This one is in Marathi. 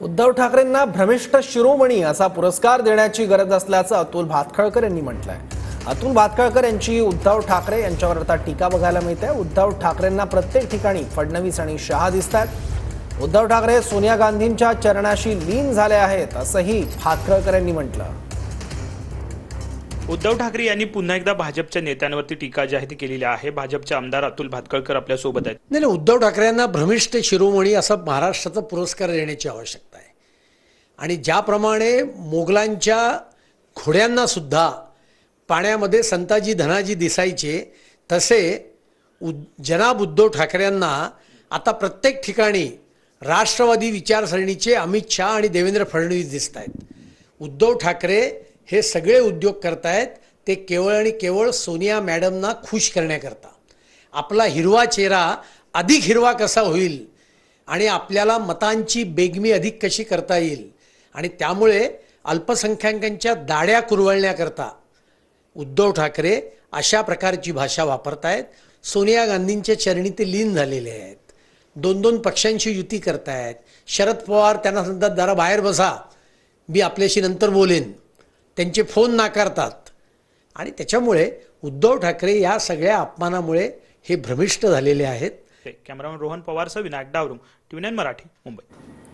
उद्धव ठाकरेंना भ्रमिष्ट शिरोमणी असा पुरस्कार देण्याची गरज असल्याचं अतुल भातखळकर यांनी म्हटलंय। अतुल भातखळकर यांची उद्धव ठाकरे यांच्यावर आता टीका बघायला मिळते। उद्धव ठाकरेंना प्रत्येक ठिकाणी फडणवीस आणि शहा दिसतात। उद्धव ठाकरे सोनिया गांधींच्या चरणाशी लीन झाले आहेत असंही भातखळकर यांनी म्हटलं। उद्धव ठाकरे यांनी पुन्हा एकदा भाजपच्या नेत्यांवरती टीका जाहीर केलेली आहे। भाजपचे आमदार अतुल भातखळकर आपल्या सोबत आहेत। नाही, उद्धव ठाकरेंना भ्रमिष्ठ शिरोमणी असा महाराष्ट्राचा पुरस्कार देण्याची आवश्यकता आहे। आणि ज्याप्रमाणे मोगलांच्या घोड्यांना सुद्धा पाण्यामध्ये संताजी धनाजी दिसायचे, तसे जनाब उद्धव ठाकरेंना आता प्रत्येक ठिकाणी राष्ट्रवादी विचारसरणीचे अमित शहा आणि देवेंद्र फडणवीस दिसत आहेत। उद्धव ठाकरे हे सगळे उद्योग करतायत ते केवळ आणि केवळ सोनिया मॅडमना खुश करण्याकरता। आपला हिरवा चेहरा अधिक हिरवा कसा होईल आणि आपल्याला मतांची बेगमी अधिक कशी करता येईल, आणि त्यामुळे अल्पसंख्याकांच्या दाढ्या कुरवळण्याकरता उद्धव ठाकरे अशा प्रकारची भाषा वापरतायत। सोनिया गांधींच्या चरणी ते लीन झालेले आहेत, दोन दोन पक्षांशी युती करतायत। शरद पवार त्यांना म्हणतात जरा बाहेर बसा, मी आपल्याशी नंतर बोलेन, त्यांचे फोन नाकारतात। आणि त्याच्यामुळे उद्धव ठाकरे या सगळ्या अपमानामुळे हे भ्रमिष्ट झालेले आहेत। कॅमेरामन रोहन पवारसह विनायक डावरुंग, TVNN मराठी, मुंबई।